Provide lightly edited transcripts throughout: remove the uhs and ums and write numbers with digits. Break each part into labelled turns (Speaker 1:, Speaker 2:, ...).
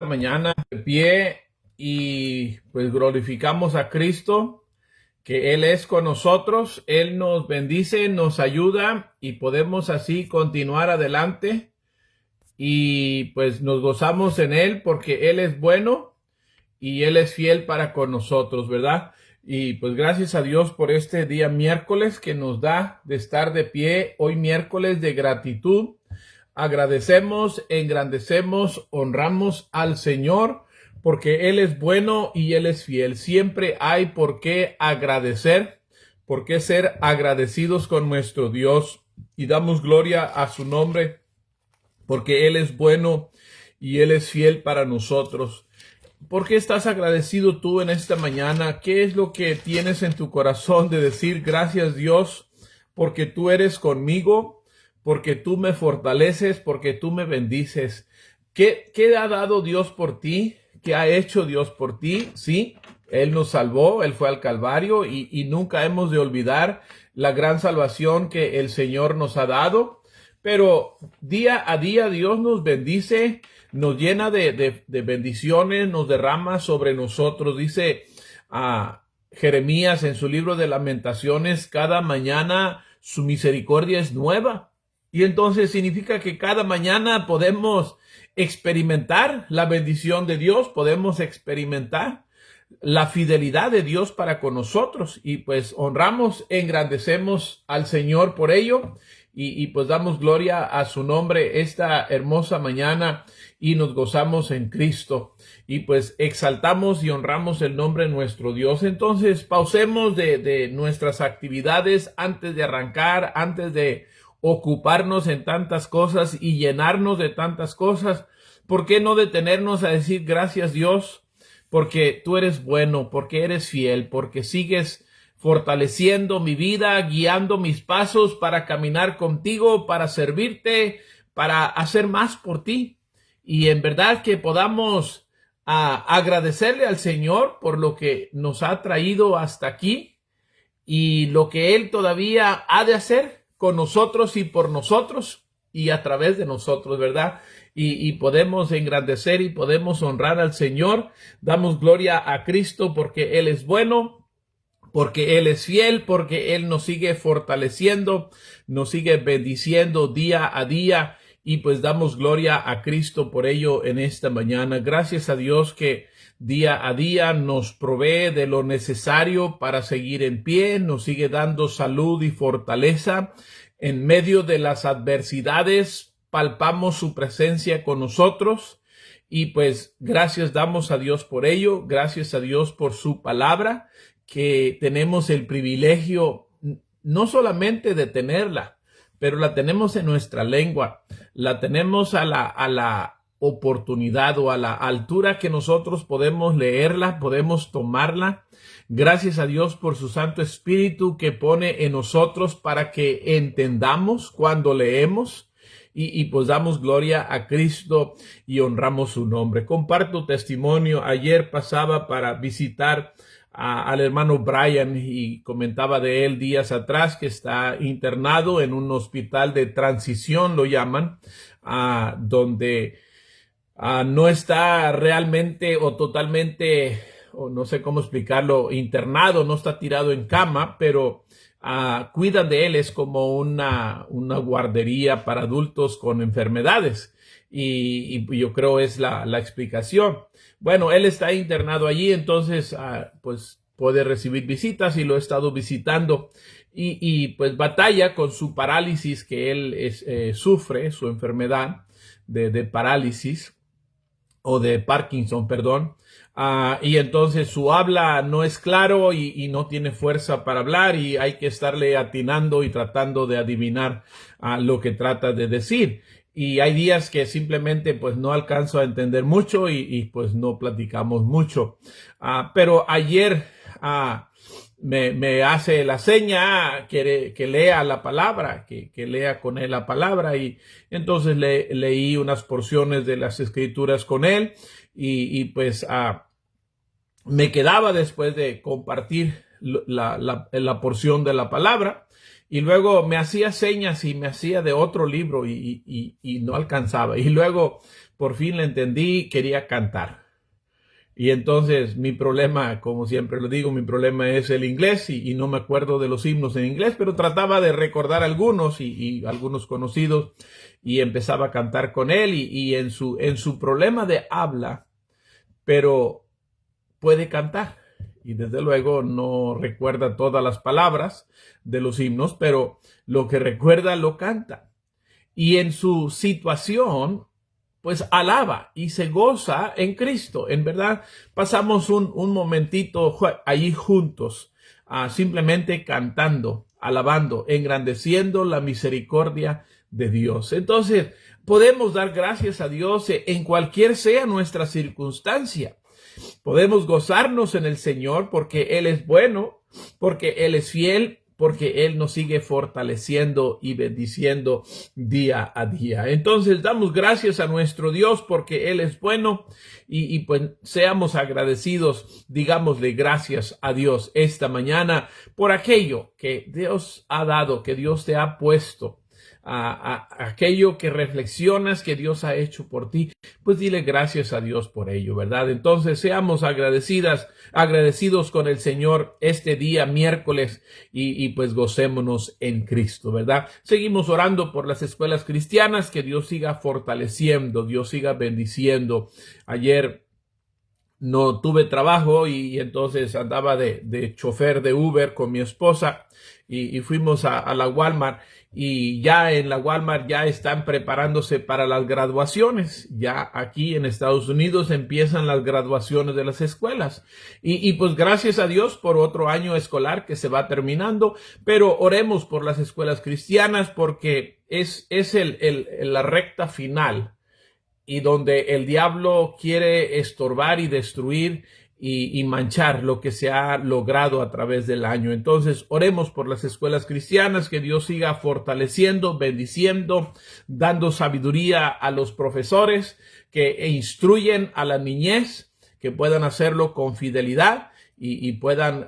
Speaker 1: Mañana de pie y pues glorificamos a Cristo, que Él es con nosotros, Él nos bendice, nos ayuda y podemos así continuar adelante y pues nos gozamos en Él porque Él es bueno y Él es fiel para con nosotros, ¿verdad? Y pues gracias a Dios por este día miércoles que nos da de estar de pie, hoy miércoles de gratitud. Agradecemos, engrandecemos, honramos al Señor porque Él es bueno y Él es fiel. Siempre hay por qué agradecer, por qué ser agradecidos con nuestro Dios y damos gloria a su nombre porque Él es bueno y Él es fiel para nosotros. ¿Por qué estás agradecido tú en esta mañana? ¿Qué es lo que tienes en tu corazón de decir gracias Dios porque tú eres conmigo, porque tú me fortaleces, porque tú me bendices? ¿Qué ha dado Dios por ti? ¿Qué ha hecho Dios por ti? Sí, Él nos salvó, Él fue al Calvario y nunca hemos de olvidar la gran salvación que el Señor nos ha dado. Pero día a día Dios nos bendice, nos llena de bendiciones, nos derrama sobre nosotros. Dice Jeremías en su libro de Lamentaciones, cada mañana su misericordia es nueva. Y entonces significa que cada mañana podemos experimentar la bendición de Dios, podemos experimentar la fidelidad de Dios para con nosotros y pues honramos, engrandecemos al Señor por ello y pues damos gloria a su nombre esta hermosa mañana y nos gozamos en Cristo y pues exaltamos y honramos el nombre de nuestro Dios. Entonces pausemos de nuestras actividades antes de arrancar, antes de ocuparnos en tantas cosas y llenarnos de tantas cosas. ¿Por qué no detenernos a decir gracias Dios? Porque tú eres bueno, porque eres fiel, porque sigues fortaleciendo mi vida, guiando mis pasos para caminar contigo, para servirte, para hacer más por ti. Y en verdad que podamos agradecerle al Señor por lo que nos ha traído hasta aquí y lo que Él todavía ha de hacer con nosotros y por nosotros y a través de nosotros, ¿verdad? Y podemos engrandecer y podemos honrar al Señor. Damos gloria a Cristo porque Él es bueno, porque Él es fiel, porque Él nos sigue fortaleciendo, nos sigue bendiciendo día a día y pues damos gloria a Cristo por ello en esta mañana. Gracias a Dios que día a día nos provee de lo necesario para seguir en pie, nos sigue dando salud y fortaleza. En medio de las adversidades, palpamos su presencia con nosotros y pues gracias damos a Dios por ello, gracias a Dios por su palabra, que tenemos el privilegio no solamente de tenerla, pero la tenemos en nuestra lengua, la tenemos a la oportunidad o a la altura que nosotros podemos leerla, podemos tomarla. Gracias a Dios por su Santo Espíritu que pone en nosotros para que entendamos cuando leemos y pues damos gloria a Cristo y honramos su nombre. Comparto testimonio. Ayer pasaba para visitar al hermano Brian y comentaba de él días atrás que está internado en un hospital de transición, lo llaman, donde no está realmente o totalmente, o no sé cómo explicarlo, internado, no está tirado en cama, pero cuidan de él, es como una guardería para adultos con enfermedades. Y yo creo es la explicación. Bueno, él está internado allí, entonces pues puede recibir visitas y lo he estado visitando y pues batalla con su parálisis que él sufre, su enfermedad de parálisis o de Parkinson, perdón. Y entonces su habla no es claro y no tiene fuerza para hablar y hay que estarle atinando y tratando de adivinar lo que trata de decir. Y hay días que simplemente pues no alcanzo a entender mucho y pues no platicamos mucho. Pero ayer me hace la seña que lea la palabra, que lea con él la palabra y entonces leí unas porciones de las escrituras con él y pues me quedaba después de compartir la porción de la palabra Y luego me hacía señas y me hacía de otro libro y no alcanzaba. Y luego por fin le entendí, quería cantar. Y entonces mi problema, como siempre lo digo, mi problema es el inglés y no me acuerdo de los himnos en inglés, pero trataba de recordar algunos y algunos conocidos y empezaba a cantar con él y en su problema de habla, pero puede cantar. Y desde luego no recuerda todas las palabras de los himnos, pero lo que recuerda lo canta. Y en su situación, pues alaba y se goza en Cristo. En verdad, pasamos un momentito allí juntos, simplemente cantando, alabando, engrandeciendo la misericordia de Dios. Entonces, podemos dar gracias a Dios en cualquier sea nuestra circunstancia. Podemos gozarnos en el Señor porque Él es bueno, porque Él es fiel, porque Él nos sigue fortaleciendo y bendiciendo día a día. Entonces damos gracias a nuestro Dios porque Él es bueno y pues seamos agradecidos, digámosle gracias a Dios esta mañana por aquello que Dios ha dado, que Dios te ha puesto. Aquello que reflexionas que Dios ha hecho por ti, pues dile gracias a Dios por ello, ¿verdad? Entonces seamos agradecidos con el Señor este día miércoles y pues gocémonos en Cristo, ¿verdad? Seguimos orando por las escuelas cristianas, que Dios siga fortaleciendo, Dios siga bendiciendo. Ayer no tuve trabajo y entonces andaba de chofer de Uber con mi esposa y fuimos a la Walmart y ya en la Walmart ya están preparándose para las graduaciones. Ya aquí en Estados Unidos empiezan las graduaciones de las escuelas y pues gracias a Dios por otro año escolar que se va terminando, pero oremos por las escuelas cristianas porque es la recta final y donde el diablo quiere estorbar y destruir y manchar lo que se ha logrado a través del año. Entonces, oremos por las escuelas cristianas, que Dios siga fortaleciendo, bendiciendo, dando sabiduría a los profesores que instruyen a la niñez, que puedan hacerlo con fidelidad y puedan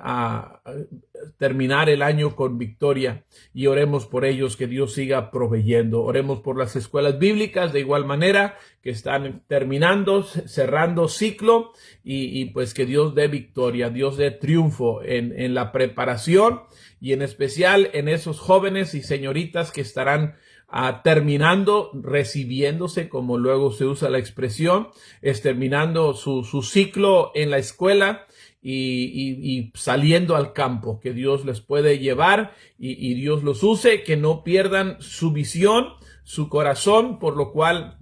Speaker 1: terminar el año con victoria, y oremos por ellos, que Dios siga proveyendo. Oremos por las escuelas bíblicas de igual manera, que están terminando, cerrando ciclo, y pues que Dios dé victoria, Dios dé triunfo en la preparación y en especial en esos jóvenes y señoritas que estarán terminando, recibiéndose, como luego se usa la expresión, es terminando su ciclo en la escuela y saliendo al campo, que Dios les puede llevar y Dios los use, que no pierdan su visión, su corazón, por lo cual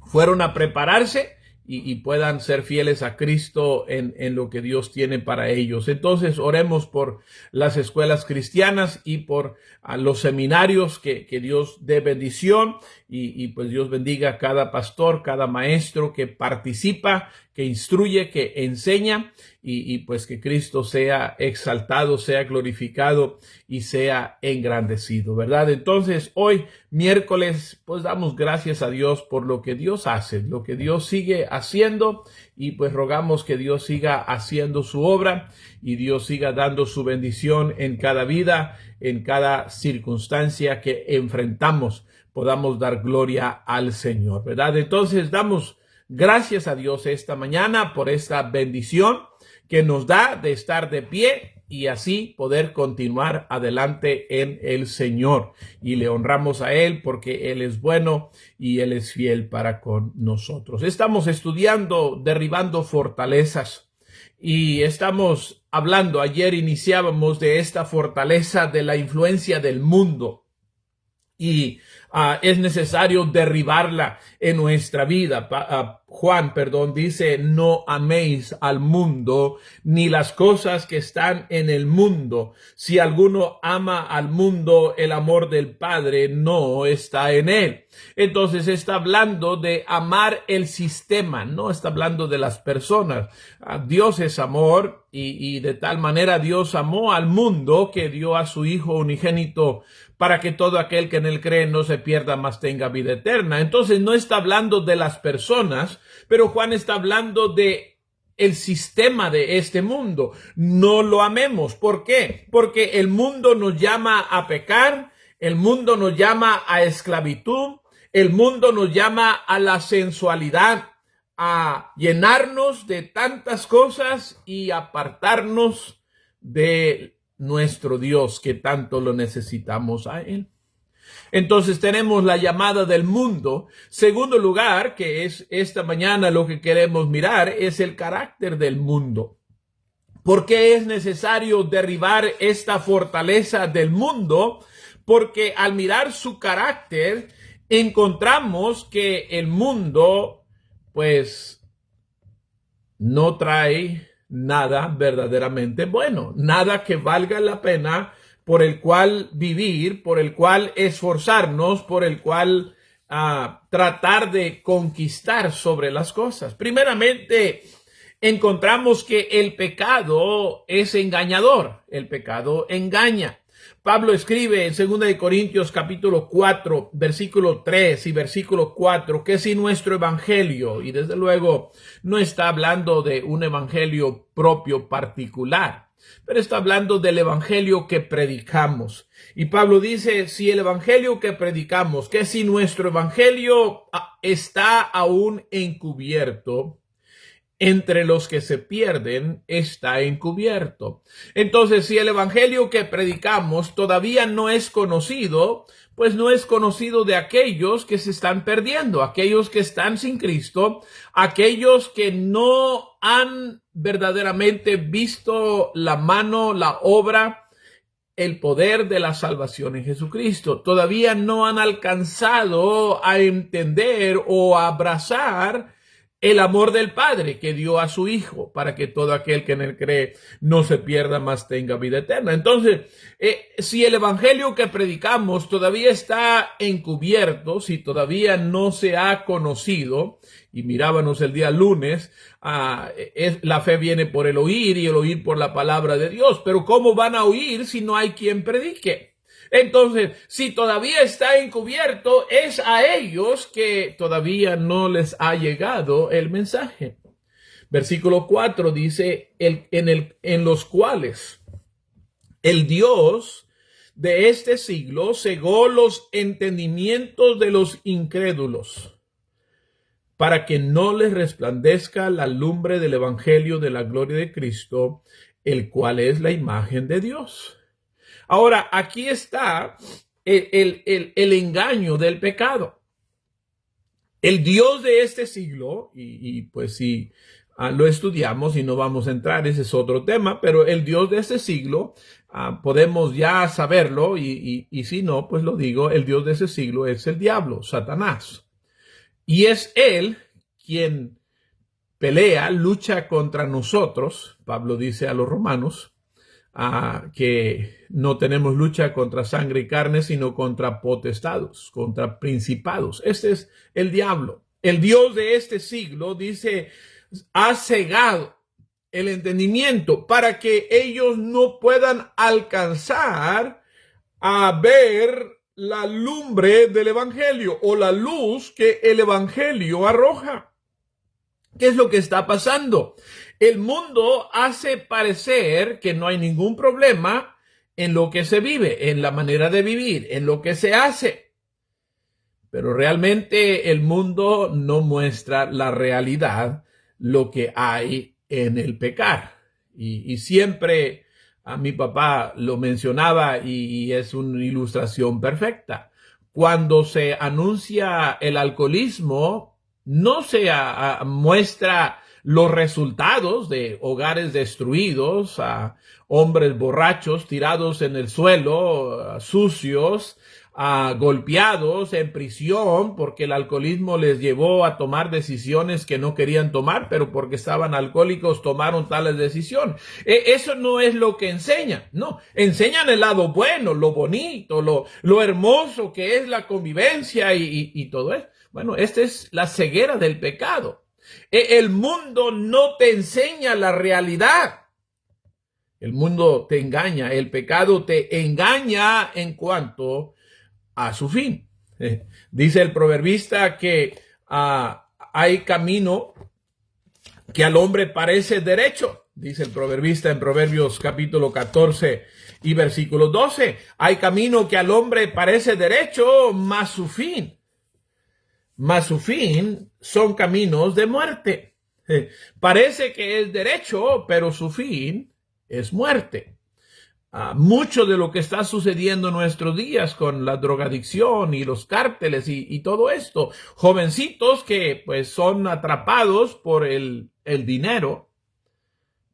Speaker 1: fueron a prepararse y puedan ser fieles a Cristo en lo que Dios tiene para ellos. Entonces oremos por las escuelas cristianas y por los seminarios, que Dios dé bendición y pues Dios bendiga a cada pastor, cada maestro que participa, que instruye, que enseña y pues que Cristo sea exaltado, sea glorificado y sea engrandecido, ¿verdad? Entonces hoy miércoles pues damos gracias a Dios por lo que Dios hace, lo que Dios sigue haciendo, y pues rogamos que Dios siga haciendo su obra y Dios siga dando su bendición en cada vida, en cada circunstancia que enfrentamos, podamos dar gloria al Señor, ¿verdad? Entonces damos gracias a Dios esta mañana por esta bendición que nos da de estar de pie y así poder continuar adelante en el Señor. Y le honramos a Él porque Él es bueno y Él es fiel para con nosotros. Estamos estudiando Derribando Fortalezas y estamos hablando, ayer iniciábamos de esta fortaleza de la influencia del mundo. Y es necesario derribarla en nuestra vida. Juan dice, no améis al mundo ni las cosas que están en el mundo. Si alguno ama al mundo, el amor del Padre no está en él. Entonces está hablando de amar el sistema, no está hablando de las personas. Dios es amor y de tal manera Dios amó al mundo que dio a su Hijo unigénito para que todo aquel que en él cree no se pierda, mas tenga vida eterna. Entonces no está hablando de las personas, pero Juan está hablando de el sistema de este mundo. No lo amemos. ¿Por qué? Porque el mundo nos llama a pecar, el mundo nos llama a esclavitud, el mundo nos llama a la sensualidad, a llenarnos de tantas cosas y apartarnos de nuestro Dios, que tanto lo necesitamos a Él. Entonces tenemos la llamada del mundo. Segundo lugar, que es esta mañana lo que queremos mirar, es el carácter del mundo. ¿Por qué es necesario derribar esta fortaleza del mundo? Porque al mirar su carácter, encontramos que el mundo, pues, no trae nada verdaderamente bueno, nada que valga la pena, por el cual vivir, por el cual esforzarnos, por el cual tratar de conquistar sobre las cosas. Primeramente, encontramos que el pecado es engañador, el pecado engaña. Pablo escribe en 2 Corintios capítulo 4, versículo 3 y versículo 4, que si nuestro evangelio, y desde luego no está hablando de un evangelio propio particular, pero está hablando del evangelio que predicamos. Y Pablo dice, si el evangelio que predicamos, que si nuestro evangelio está aún encubierto, entre los que se pierden está encubierto. Entonces, si el evangelio que predicamos todavía no es conocido, pues no es conocido de aquellos que se están perdiendo, aquellos que están sin Cristo, aquellos que no han verdaderamente visto la mano, la obra, el poder de la salvación en Jesucristo. Todavía no han alcanzado a entender o a abrazar el amor del Padre que dio a su Hijo para que todo aquel que en él cree no se pierda, mas tenga vida eterna. Entonces, si el evangelio que predicamos todavía está encubierto, si todavía no se ha conocido, y mirábamos el día lunes, la fe viene por el oír y el oír por la palabra de Dios. Pero ¿cómo van a oír si no hay quien predique? Entonces, si todavía está encubierto, es a ellos que todavía no les ha llegado el mensaje. Versículo 4 dice, en los cuales el Dios de este siglo cegó los entendimientos de los incrédulos, para que no les resplandezca la lumbre del evangelio de la gloria de Cristo, el cual es la imagen de Dios. Ahora, aquí está el engaño del pecado. El Dios de este siglo, y pues si lo estudiamos y no vamos a entrar, ese es otro tema, pero el Dios de este siglo, podemos ya saberlo, y si no, pues lo digo, el Dios de ese siglo es el diablo, Satanás. Y es él quien pelea, lucha contra nosotros. Pablo dice a los romanos, que no tenemos lucha contra sangre y carne, sino contra potestados, contra principados. Este es el diablo. El Dios de este siglo, dice, ha cegado el entendimiento para que ellos no puedan alcanzar a ver la lumbre del evangelio o la luz que el evangelio arroja. ¿Qué es lo que está pasando? El mundo hace parecer que no hay ningún problema en lo que se vive, en la manera de vivir, en lo que se hace. Pero realmente el mundo no muestra la realidad, lo que hay en el pecar. Y siempre a mi papá lo mencionaba y es una ilustración perfecta. Cuando se anuncia el alcoholismo, no se muestra los resultados de hogares destruidos, a hombres borrachos tirados en el suelo, sucios, golpeados en prisión porque el alcoholismo les llevó a tomar decisiones que no querían tomar, pero porque estaban alcohólicos tomaron tales decisiones. Eso no es lo que enseñan, no. Enseñan el lado bueno, lo bonito, lo hermoso que es la convivencia y todo eso. Bueno, esta es la ceguera del pecado. El mundo no te enseña la realidad. El mundo te engaña, el pecado te engaña en cuanto a su fin. Dice el proverbista que hay camino que al hombre parece derecho, dice el proverbista en Proverbios capítulo 14 y versículo 12. Hay camino que al hombre parece derecho, mas su fin son caminos de muerte. Parece que es derecho, pero su fin es muerte. Mucho de lo que está sucediendo en nuestros días con la drogadicción y los cárteles y todo esto, jovencitos que pues son atrapados por el dinero,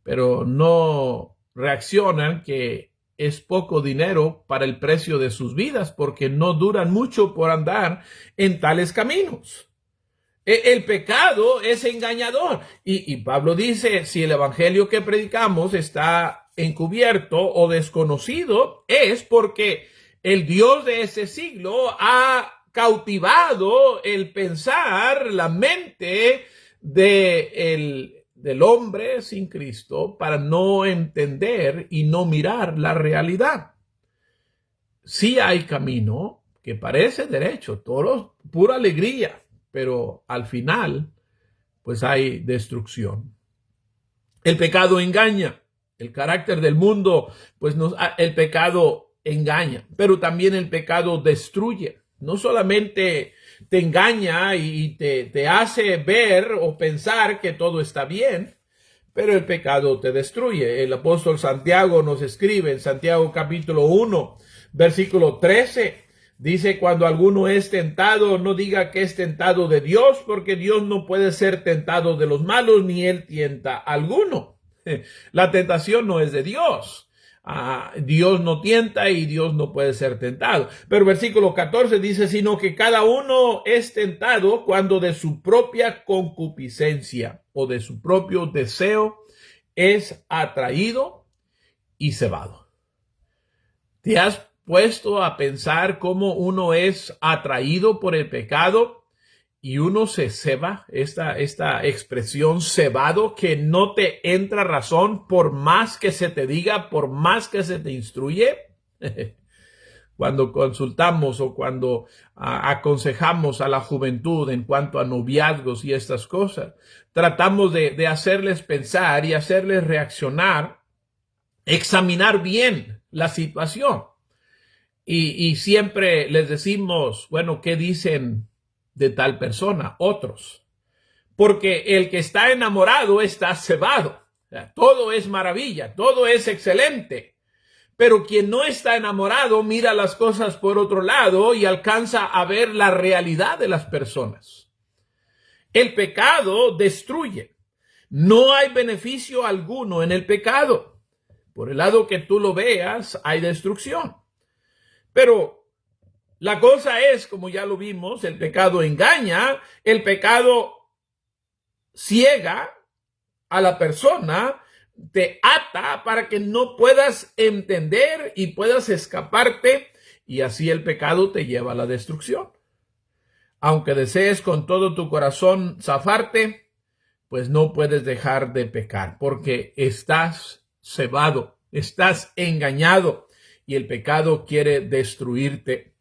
Speaker 1: pero no reaccionan que es poco dinero para el precio de sus vidas, porque no duran mucho por andar en tales caminos. El pecado es engañador. Y Pablo dice, si el evangelio que predicamos está encubierto o desconocido, es porque el Dios de ese siglo ha cautivado el pensar, la mente del hombre sin Cristo para no entender y no mirar la realidad. Sí hay camino que parece derecho, todo pura alegría, pero al final pues hay destrucción. El pecado engaña. El carácter del mundo, pues el pecado engaña, pero también el pecado destruye. No solamente te engaña y te hace ver o pensar que todo está bien, pero el pecado te destruye. El apóstol Santiago nos escribe en Santiago capítulo 1, versículo 13, dice, cuando alguno es tentado, no diga que es tentado de Dios, porque Dios no puede ser tentado de los malos, ni él tienta a alguno. La tentación no es de Dios. Dios no tienta y Dios no puede ser tentado. Pero versículo 14 dice, sino que cada uno es tentado cuando de su propia concupiscencia o de su propio deseo es atraído y cebado. ¿Te has puesto a pensar cómo uno es atraído por el pecado y uno se ceba? Esta expresión cebado, que no te entra razón por más que se te diga, por más que se te instruye. Cuando consultamos o cuando aconsejamos a la juventud en cuanto a noviazgos y estas cosas, tratamos de hacerles pensar y hacerles reaccionar, examinar bien la situación. Y siempre les decimos, bueno, ¿qué dicen de tal persona? Otros. Porque el que está enamorado está cebado. O sea, todo es maravilla, todo es excelente. Pero quien no está enamorado mira las cosas por otro lado y alcanza a ver la realidad de las personas. El pecado destruye. No hay beneficio alguno en el pecado. Por el lado que tú lo veas, hay destrucción. Pero la cosa es, como ya lo vimos, el pecado engaña, el pecado ciega a la persona, te ata para que no puedas entender y puedas escaparte, y así el pecado te lleva a la destrucción. Aunque desees con todo tu corazón zafarte, pues no puedes dejar de pecar, porque estás cebado, estás engañado, y el pecado quiere destruirte.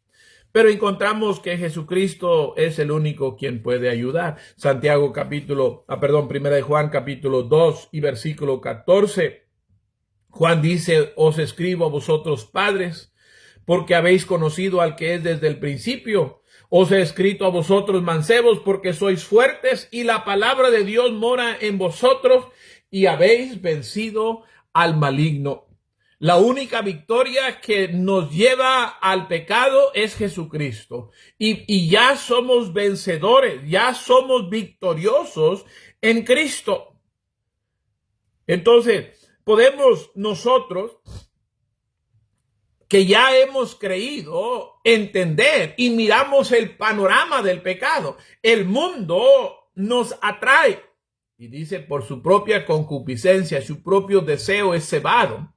Speaker 1: Pero encontramos que Jesucristo es el único quien puede ayudar. Primera de Juan capítulo 2 y versículo 14. Juan dice, os escribo a vosotros padres, porque habéis conocido al que es desde el principio. Os he escrito a vosotros mancebos, porque sois fuertes y la palabra de Dios mora en vosotros y habéis vencido al maligno. La única victoria que nos lleva al pecado es Jesucristo. Y ya somos vencedores, ya somos victoriosos en Cristo. Entonces, podemos nosotros, que ya hemos creído, entender y miramos el panorama del pecado. El mundo nos atrae. Y dice, por su propia concupiscencia, su propio deseo es cebado.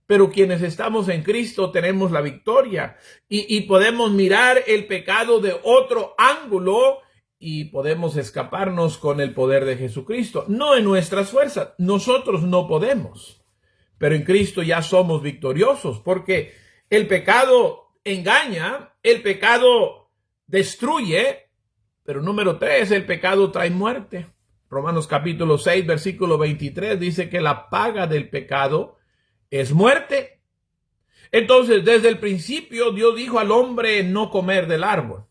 Speaker 1: Pero quienes estamos en Cristo tenemos la victoria y podemos mirar el pecado de otro ángulo y podemos escaparnos con el poder de Jesucristo. No en nuestras fuerzas, nosotros no podemos, pero en Cristo ya somos victoriosos, porque el pecado engaña, el pecado destruye, pero número 3, el pecado trae muerte. Romanos capítulo 6, versículo 23, dice que la paga del pecado es muerte. Entonces, desde el principio, Dios dijo al hombre no comer del árbol.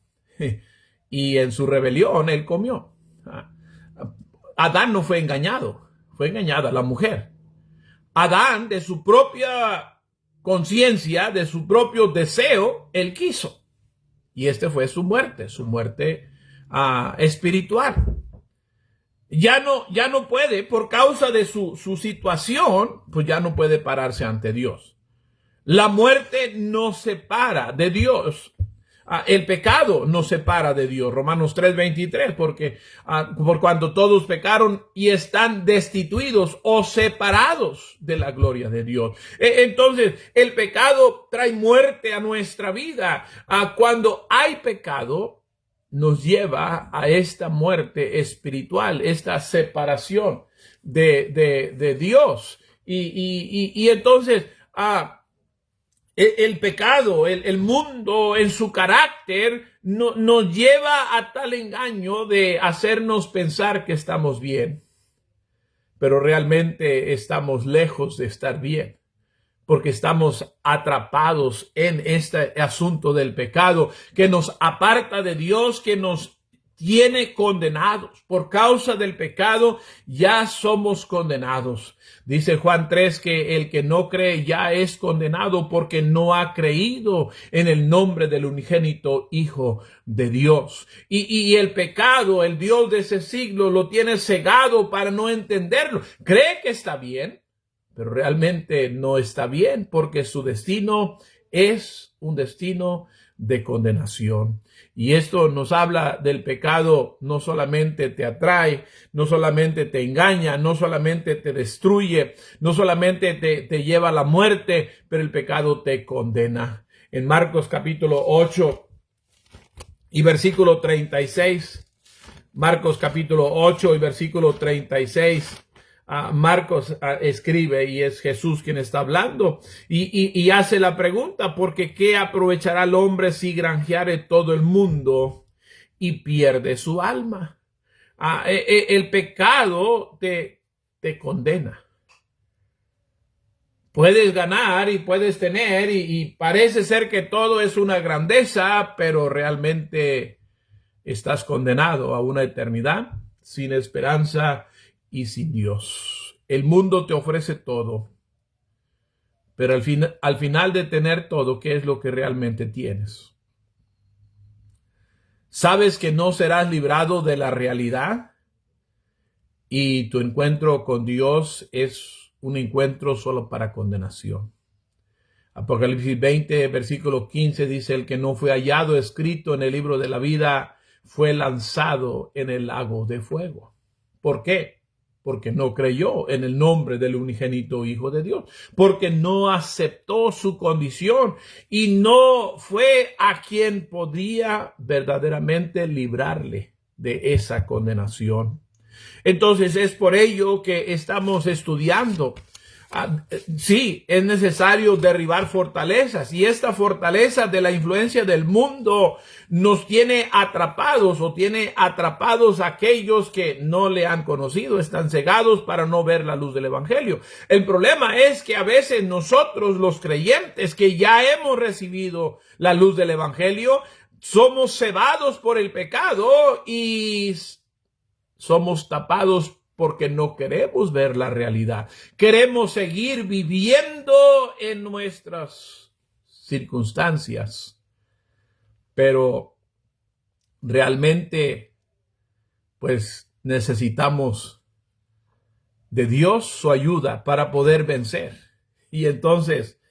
Speaker 1: Y en su rebelión, él comió. Adán no fue engañado, fue engañada la mujer. Adán, de su propia conciencia, de su propio deseo, él quiso. Y este fue su muerte espiritual. Ya no puede, por causa de su situación, pues ya no puede pararse ante Dios. La muerte nos separa de Dios. El pecado nos separa de Dios. Romanos 3:23, porque por cuanto todos pecaron y están destituidos o separados de la gloria de Dios. Entonces, el pecado trae muerte a nuestra vida. Cuando hay pecado, nos lleva a esta muerte espiritual, esta separación de Dios. Y entonces, el pecado, el mundo en su carácter nos lleva a tal engaño de hacernos pensar que estamos bien, pero realmente estamos lejos de estar bien, porque estamos atrapados en este asunto del pecado que nos aparta de Dios, que nos tiene condenados. Por causa del pecado ya somos condenados. Dice Juan 3 que el que no cree ya es condenado porque no ha creído en el nombre del unigénito Hijo de Dios. Y el pecado, el Dios de ese siglo, lo tiene cegado para no entenderlo. Cree que está bien, pero realmente no está bien porque su destino es un destino de condenación. Y esto nos habla del pecado. No solamente te atrae, no solamente te engaña, no solamente te destruye, no solamente te lleva a la muerte, pero el pecado te condena. En Marcos capítulo 8 y versículo 36, Marcos capítulo 8 y versículo 36, Marcos escribe, y es Jesús quien está hablando, y hace la pregunta, porque ¿qué aprovechará el hombre si granjeare todo el mundo y pierde su alma? El pecado te condena. Puedes ganar y puedes tener, y parece ser que todo es una grandeza, pero realmente estás condenado a una eternidad sin esperanza y sin Dios. El mundo te ofrece todo, pero al final de tener todo, ¿qué es lo que realmente tienes? ¿Sabes que no serás librado de la realidad? Y tu encuentro con Dios es un encuentro solo para condenación. Apocalipsis 20, versículo 15 dice: el que no fue hallado escrito en el libro de la vida fue lanzado en el lago de fuego. ¿Por qué? Porque no creyó en el nombre del unigénito Hijo de Dios, porque no aceptó su condición y no fue a quien podía verdaderamente librarle de esa condenación. Entonces es por ello que estamos estudiando. Sí, es necesario derribar fortalezas, y esta fortaleza de la influencia del mundo nos tiene atrapados, o tiene atrapados a aquellos que no le han conocido, están cegados para no ver la luz del evangelio. El problema es que a veces nosotros, los creyentes que ya hemos recibido la luz del evangelio, somos cebados por el pecado y somos tapados porque no queremos ver la realidad. Queremos seguir viviendo en nuestras circunstancias, pero realmente pues necesitamos de Dios su ayuda para poder vencer. Y entonces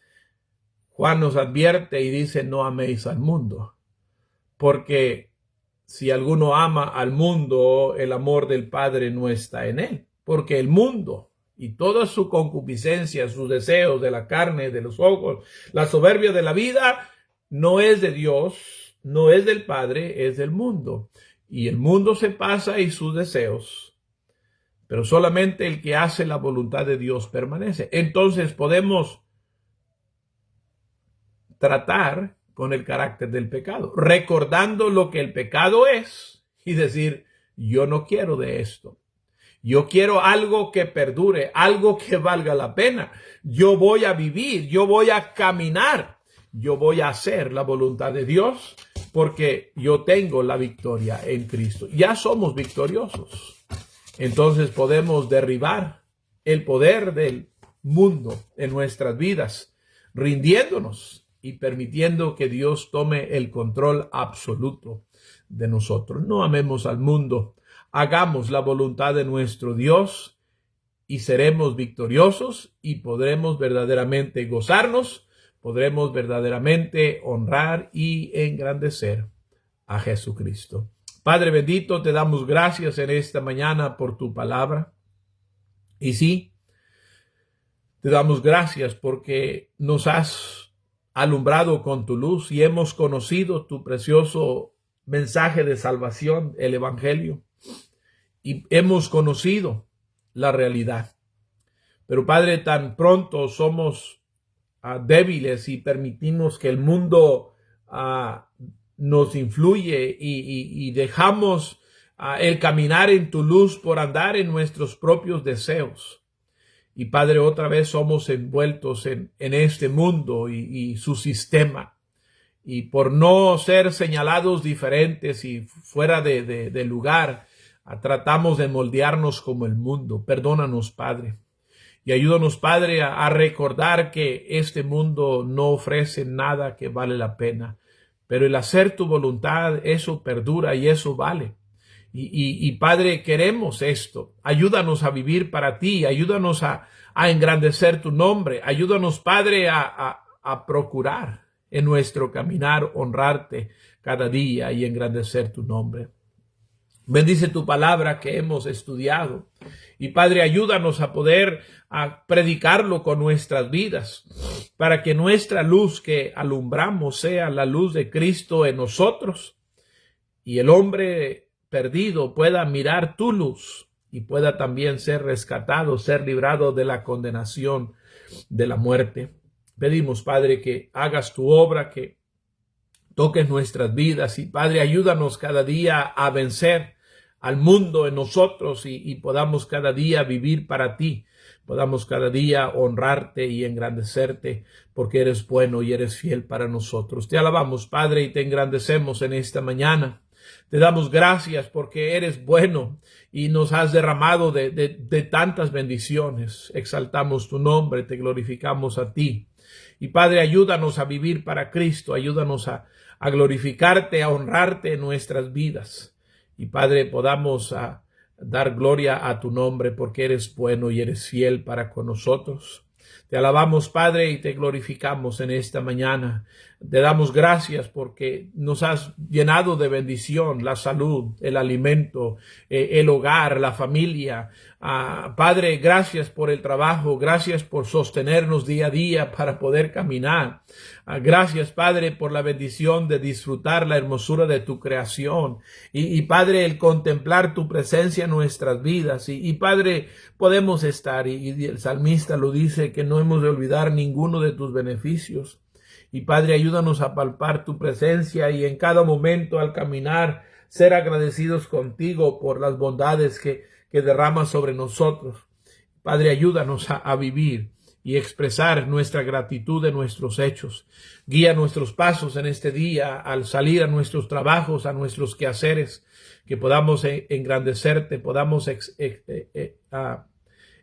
Speaker 1: Juan nos advierte y dice: no améis al mundo, porque si alguno ama al mundo, el amor del Padre no está en él. Porque el mundo y toda su concupiscencia, sus deseos de la carne, de los ojos, la soberbia de la vida, no es de Dios, no es del Padre, es del mundo. Y el mundo se pasa y sus deseos, pero solamente el que hace la voluntad de Dios permanece. Entonces podemos tratar con el carácter del pecado, recordando lo que el pecado es y decir: yo no quiero de esto. Yo quiero algo que perdure, algo que valga la pena. Yo voy a vivir, yo voy a caminar, yo voy a hacer la voluntad de Dios porque yo tengo la victoria en Cristo. Ya somos victoriosos. Entonces podemos derribar el poder del mundo en nuestras vidas, rindiéndonos y permitiendo que Dios tome el control absoluto de nosotros. No amemos al mundo. Hagamos la voluntad de nuestro Dios y seremos victoriosos y podremos verdaderamente gozarnos, podremos verdaderamente honrar y engrandecer a Jesucristo. Padre bendito, te damos gracias en esta mañana por tu palabra. Y sí, te damos gracias porque nos has alumbrado con tu luz y hemos conocido tu precioso mensaje de salvación, el Evangelio. Y hemos conocido la realidad. Pero Padre, tan pronto somos débiles y permitimos que el mundo nos influye y dejamos el caminar en tu luz por andar en nuestros propios deseos. Y Padre, otra vez somos envueltos en este mundo y su sistema. Y por no ser señalados diferentes y fuera de lugar, tratamos de moldearnos como el mundo. Perdónanos, Padre. Y ayúdanos, Padre, a recordar que este mundo no ofrece nada que vale la pena. Pero el hacer tu voluntad, eso perdura y eso vale. Y Padre, queremos esto. Ayúdanos a vivir para ti. Ayúdanos a engrandecer tu nombre. Ayúdanos, Padre, a procurar en nuestro caminar honrarte cada día y engrandecer tu nombre. Bendice tu palabra que hemos estudiado. Y Padre, ayúdanos a poder predicarlo con nuestras vidas, para que nuestra luz que alumbramos sea la luz de Cristo en nosotros y el hombre perdido pueda mirar tu luz y pueda también ser rescatado, ser librado de la condenación de la muerte. Pedimos, Padre, que hagas tu obra, que toques nuestras vidas y, Padre, ayúdanos cada día a vencer al mundo en nosotros y podamos cada día vivir para ti, podamos cada día honrarte y engrandecerte porque eres bueno y eres fiel para nosotros. Te alabamos, Padre, y te engrandecemos en esta mañana. Te damos gracias porque eres bueno y nos has derramado de tantas bendiciones. Exaltamos tu nombre, te glorificamos a ti. Y Padre, ayúdanos a vivir para Cristo, ayúdanos a glorificarte, a honrarte en nuestras vidas. Y Padre, podamos dar gloria a tu nombre porque eres bueno y eres fiel para con nosotros. Te alabamos, Padre, y te glorificamos en esta mañana. Te damos gracias porque nos has llenado de bendición, la salud, el alimento, el hogar, la familia. Padre, gracias por el trabajo, gracias por sostenernos día a día para poder caminar. Gracias, Padre, por la bendición de disfrutar la hermosura de tu creación. Y Padre, el contemplar tu presencia en nuestras vidas. Y Padre, podemos estar, y el salmista lo dice, que no hemos de olvidar ninguno de tus beneficios. Y Padre, ayúdanos a palpar tu presencia y en cada momento al caminar ser agradecidos contigo por las bondades que derramas sobre nosotros. Padre, ayúdanos a vivir y expresar nuestra gratitud de nuestros hechos. Guía nuestros pasos en este día al salir a nuestros trabajos, a nuestros quehaceres, que podamos engrandecerte, podamos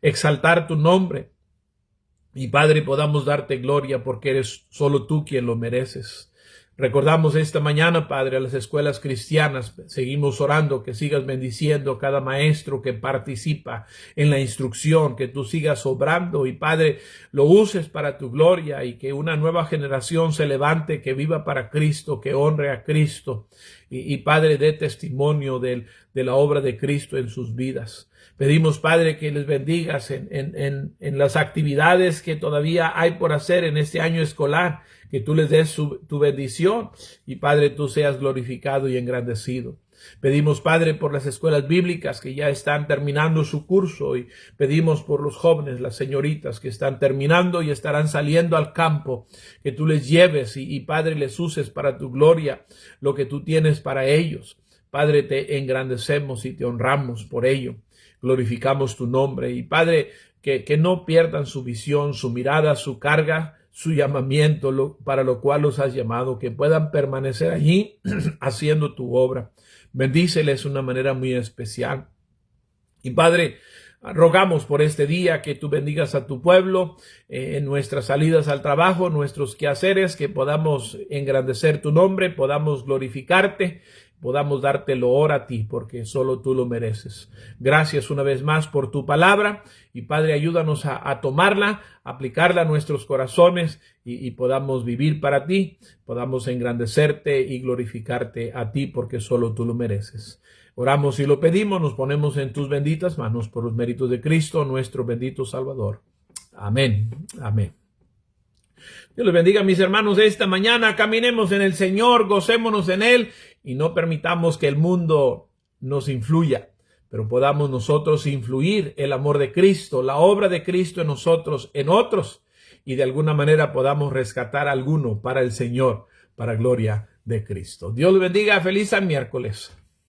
Speaker 1: exaltar tu nombre. Y Padre, podamos darte gloria porque eres solo tú quien lo mereces. Recordamos esta mañana, Padre, a las escuelas cristianas. Seguimos orando que sigas bendiciendo a cada maestro que participa en la instrucción, que tú sigas obrando y, Padre, lo uses para tu gloria y que una nueva generación se levante, que viva para Cristo, que honre a Cristo y Padre, dé testimonio de la obra de Cristo en sus vidas. Pedimos, Padre, que les bendigas en las actividades que todavía hay por hacer en este año escolar, que tú les des tu bendición y, Padre, tú seas glorificado y engrandecido. Pedimos, Padre, por las escuelas bíblicas que ya están terminando su curso y pedimos por los jóvenes, las señoritas que están terminando y estarán saliendo al campo, que tú les lleves y Padre, les uses para tu gloria lo que tú tienes para ellos. Padre, te engrandecemos y te honramos por ello. glorificamos tu nombre. Y Padre, que no pierdan su visión, su mirada, su carga, su llamamiento, para lo cual los has llamado, que puedan permanecer allí haciendo tu obra. Bendíceles de una manera muy especial. Y Padre, rogamos por este día que tú bendigas a tu pueblo en nuestras salidas al trabajo, nuestros quehaceres, que podamos engrandecer tu nombre, podamos glorificarte, podamos darte loor a ti, porque solo tú lo mereces. Gracias una vez más por tu palabra y Padre, ayúdanos a tomarla, aplicarla a nuestros corazones y podamos vivir para ti, podamos engrandecerte y glorificarte a ti, porque solo tú lo mereces. Oramos y lo pedimos, nos ponemos en tus benditas manos por los méritos de Cristo, nuestro bendito Salvador. Amén. Amén. Dios les bendiga, mis hermanos, esta mañana. Caminemos en el Señor, gocémonos en Él y no permitamos que el mundo nos influya, pero podamos nosotros influir el amor de Cristo, la obra de Cristo en nosotros, en otros, y de alguna manera podamos rescatar a alguno para el Señor, para gloria de Cristo. Dios les bendiga. Feliz San miércoles.